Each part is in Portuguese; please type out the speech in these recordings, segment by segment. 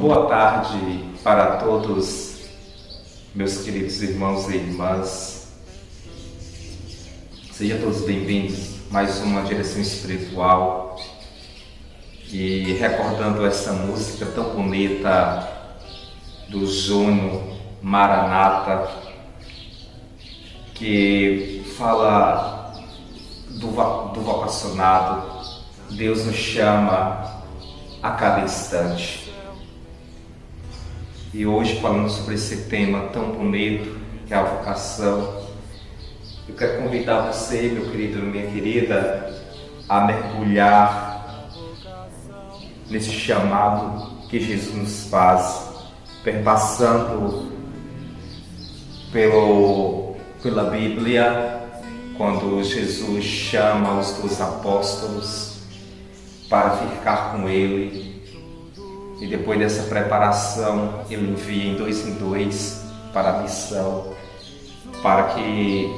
Boa tarde para todos, meus queridos irmãos e irmãs. Sejam todos bem-vindos a mais uma direção espiritual. E recordando essa música tão bonita do Júnior Maranata, que fala do vocacionado. Deus nos chama a cada instante. E hoje, falando sobre esse tema tão bonito que é a vocação, eu quero convidar você, meu querido e minha querida, a mergulhar nesse chamado que Jesus nos faz, perpassando pela Bíblia, quando Jesus chama os 12 apóstolos para ficar com Ele. E depois dessa preparação, Ele envia em dois para a missão, para que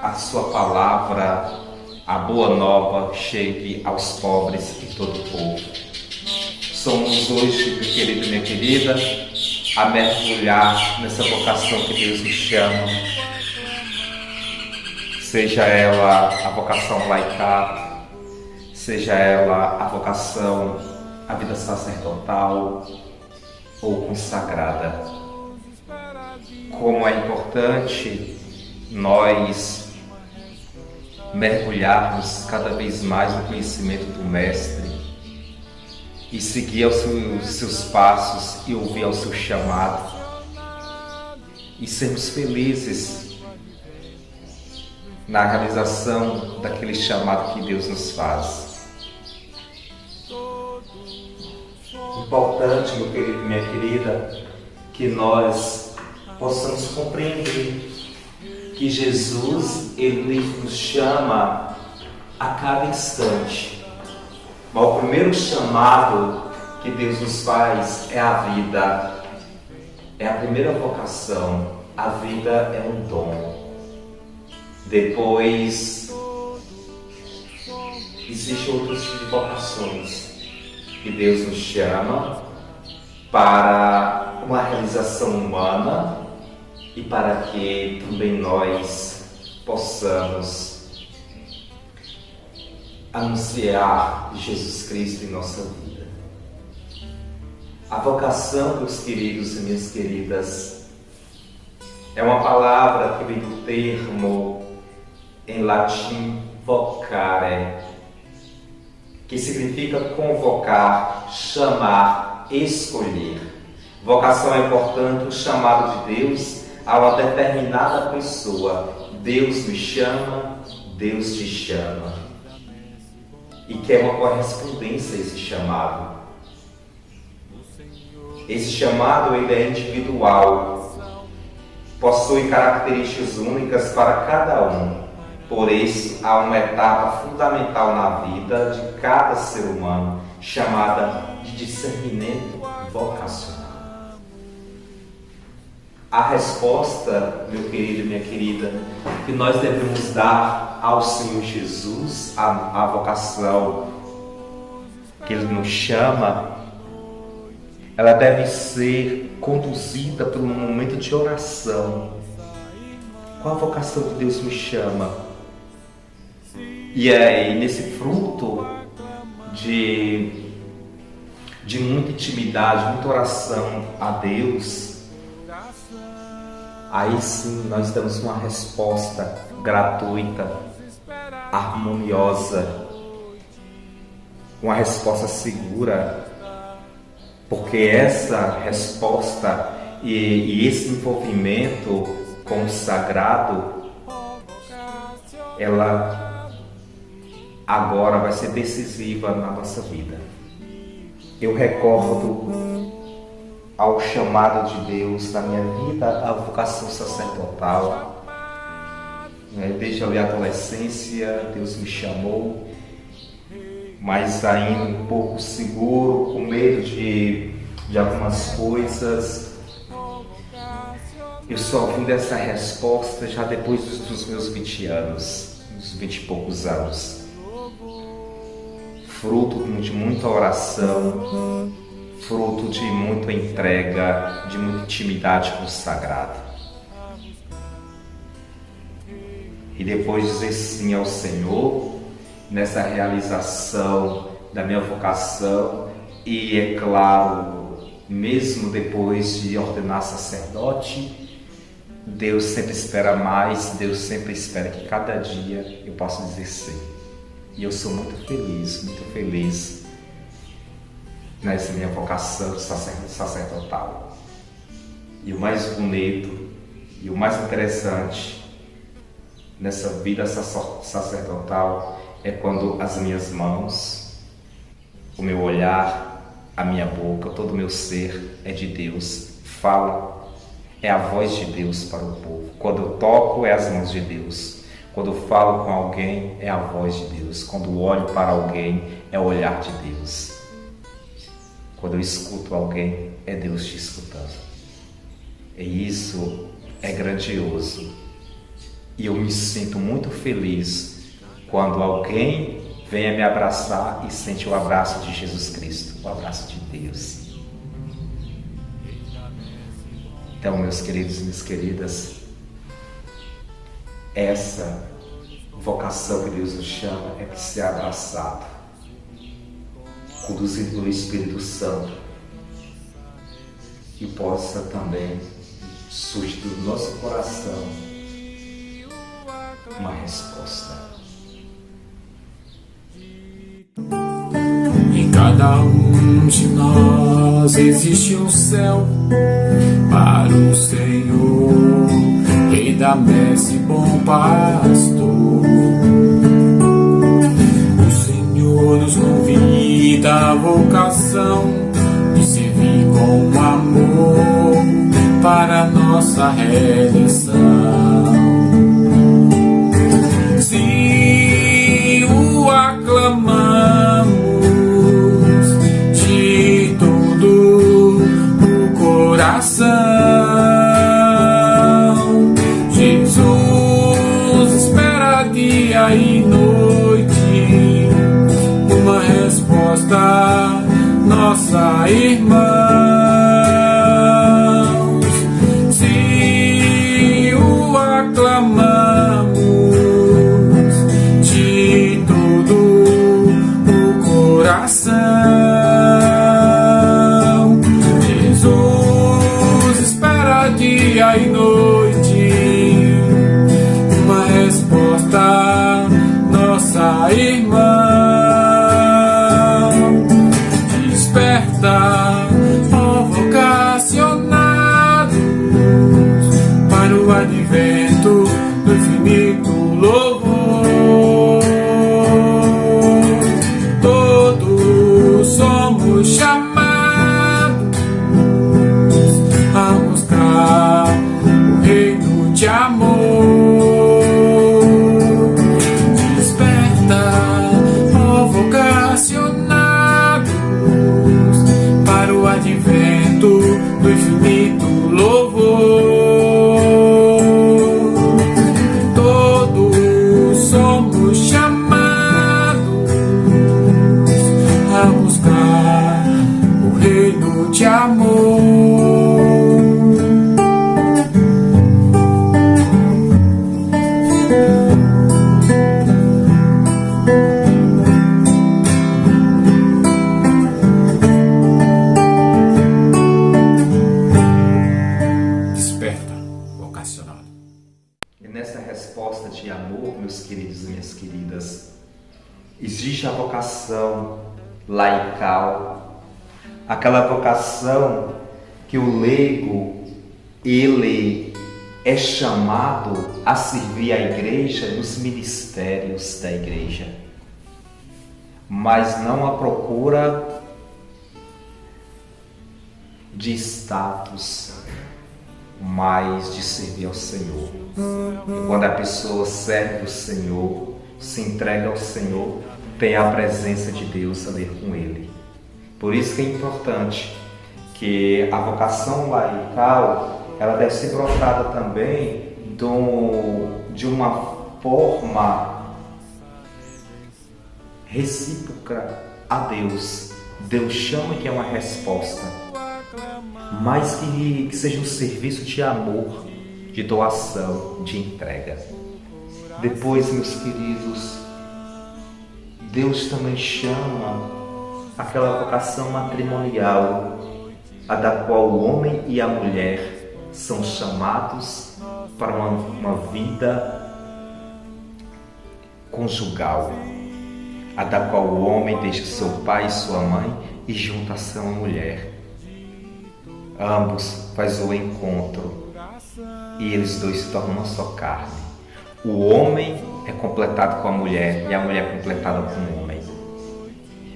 a sua palavra, a boa nova, chegue aos pobres e todo o povo. Somos hoje, meu querido e minha querida, a mergulhar nessa vocação que Deus nos chama, seja ela a vocação laical, seja ela a vocação à vida sacerdotal ou consagrada. Como é importante nós mergulharmos cada vez mais no conhecimento do Mestre e seguir aos seus passos e ouvir ao seu chamado e sermos felizes na realização daquele chamado que Deus nos faz. Importante, meu querido e minha querida, que nós possamos compreender que Jesus, Ele nos chama a cada instante. Mas o primeiro chamado que Deus nos faz é a vida. É a primeira vocação. A vida é um dom. Depois, existem outros tipos de vocações que Deus nos chama para uma realização humana e para que também nós possamos anunciar Jesus Cristo em nossa vida. A vocação, meus queridos e minhas queridas, é uma palavra que vem do termo em latim vocare, que significa convocar, chamar, escolher. Vocação é, portanto, o chamado de Deus a uma determinada pessoa. Deus me chama, Deus te chama. E quer uma correspondência a esse chamado. Esse chamado, ele é individual, possui características únicas para cada um. Por isso, há uma etapa fundamental na vida de cada ser humano, chamada de discernimento vocacional. A resposta, meu querido e minha querida, que nós devemos dar ao Senhor Jesus, a vocação que Ele nos chama, ela deve ser conduzida por um momento de oração. Qual a vocação que Deus nos chama? E aí, nesse fruto de muita intimidade, muita oração a Deus, aí sim nós damos uma resposta gratuita, harmoniosa, uma resposta segura, porque essa resposta e esse envolvimento com o sagrado, ela agora vai ser decisiva na nossa vida. Eu recordo ao chamado de Deus na minha vida, a vocação sacerdotal. Desde ali a adolescência, Deus me chamou, mas ainda um pouco seguro, com medo de algumas coisas. Eu só vim dessa resposta já depois dos meus 20 anos, uns 20 e poucos anos. Fruto de muita oração, fruto de muita entrega, de muita intimidade com o sagrado. E depois dizer sim ao Senhor, nessa realização da minha vocação, e é claro, mesmo depois de ordenar sacerdote, Deus sempre espera mais, Deus sempre espera que cada dia eu possa dizer sim. E eu sou muito feliz nessa minha vocação sacerdotal. E o mais bonito e o mais interessante nessa vida sacerdotal é quando as minhas mãos, o meu olhar, a minha boca, todo o meu ser é de Deus, fala. É a voz de Deus para o povo. Quando eu toco, é as mãos de Deus. Quando eu falo com alguém, é a voz de Deus. Quando olho para alguém, é o olhar de Deus. Quando eu escuto alguém, é Deus te escutando. E isso é grandioso. E eu me sinto muito feliz quando alguém vem me abraçar e sente o abraço de Jesus Cristo, o abraço de Deus. Então, meus queridos e minhas queridas, essa vocação que Deus nos chama é de ser abraçado, conduzido pelo Espírito Santo, e possa também surgir do nosso coração uma resposta. Em cada um de nós existe um céu para o Senhor, Rei da messe, bom pastor. O Senhor nos convida à vocação de servir com amor para a nossa redenção. Se o aclamamos de todo o coração, Jesus espera dia e noite uma resposta, nossa irmãos. Se o aclamamos de todo o coração, Jesus espera dia e noite uma resposta, nossa irmã. Desperta, ó vocacionados, para o advento do infinito louvor. Todos somos chamados a buscar o reino de amor. Desperta, ó vocacionados, para o advento do infinito louvor. Todos somos chamados a buscar o reino de amor. Desperta, vocacionado. E nessa resposta de amor, meus queridos e minhas queridas, existe a vocação laical, aquela vocação que o leigo, ele é chamado a servir a igreja nos ministérios da igreja, mas não à procura de status, mas de servir ao Senhor. E quando a pessoa serve o Senhor, se entrega ao Senhor, tem a presença de Deus ali com ele. Por isso que é importante que a vocação laical, ela deve ser brotada também de uma forma recíproca a Deus, Deus chama que é uma resposta, mas que seja um serviço de amor, de doação, de entrega. Depois, meus queridos, Deus também chama aquela vocação matrimonial, a da qual o homem e a mulher são chamados para uma vida conjugal, a da qual o homem deixa seu pai e sua mãe e junta-se a uma mulher. Ambos fazem o encontro e eles dois se tornam uma só carne. O homem é completado com a mulher e a mulher é completada com o homem.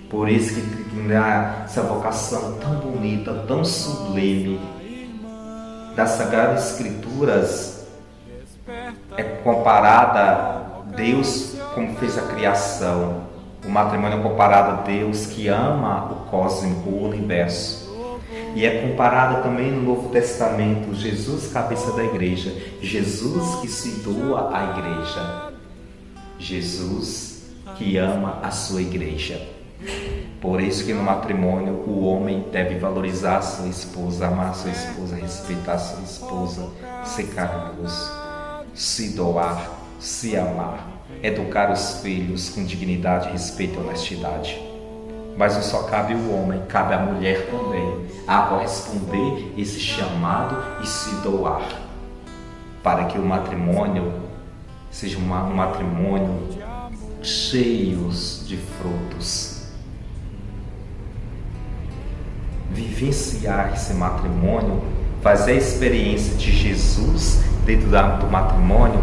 Por isso que essa vocação tão bonita, tão sublime das Sagradas Escrituras é comparada a Deus como fez a criação. O matrimônio é comparado a Deus que ama o cósmico, o universo. E é comparada também no Novo Testamento, Jesus, cabeça da igreja, Jesus que se doa à igreja, Jesus que ama a sua igreja. Por isso que no matrimônio o homem deve valorizar a sua esposa, amar a sua esposa, respeitar a sua esposa, ser carinhoso, se doar, se amar, educar os filhos com dignidade, respeito e honestidade. Mas não só cabe ao homem, cabe à mulher também a corresponder esse chamado e se doar, para que o matrimônio seja um matrimônio cheio de frutos. Vivenciar esse matrimônio, fazer a experiência de Jesus dentro do matrimônio,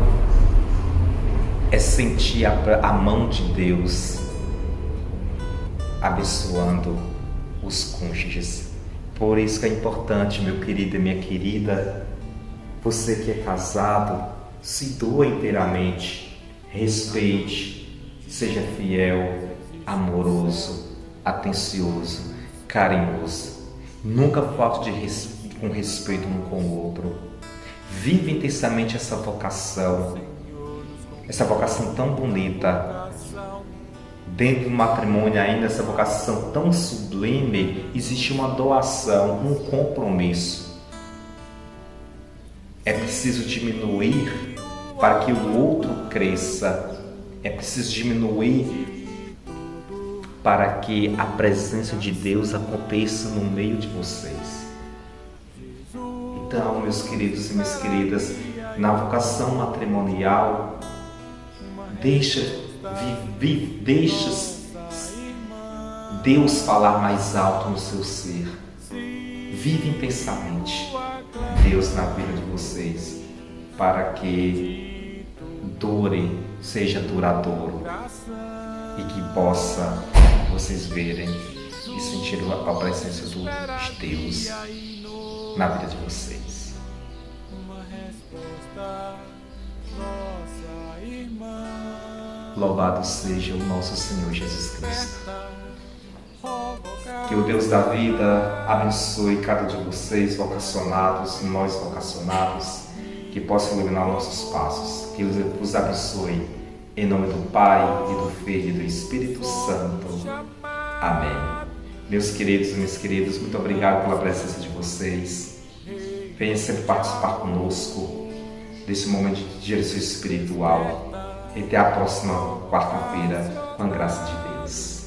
é sentir a mão de Deus abençoando os cônjuges. Por isso que é importante, meu querido e minha querida, você que é casado, se doa inteiramente, respeite, seja fiel, amoroso, atencioso, carinhoso. Nunca falte com respeito um com o outro. Vive intensamente essa vocação tão bonita. Dentro do matrimônio ainda, essa vocação tão sublime, existe uma doação, um compromisso. É preciso diminuir para que o outro cresça. É preciso diminuir para que a presença de Deus aconteça no meio de vocês. Então, meus queridos e minhas queridas, na vocação matrimonial, deixa Deus falar mais alto no seu ser. Vive intensamente Deus na vida de vocês, para que seja duradouro e que possa vocês verem e sentir a presença de Deus na vida de vocês. Louvado seja o nosso Senhor Jesus Cristo. Que o Deus da vida abençoe cada um de vocês, vocacionados, nós vocacionados, que possa iluminar nossos passos. Que os abençoe, em nome do Pai, e do Filho e do Espírito Santo. Amém. Meus queridos e minhas queridas, muito obrigado pela presença de vocês. Venha sempre participar conosco desse momento de direção espiritual. E até a próxima quarta-feira, com a graça de Deus.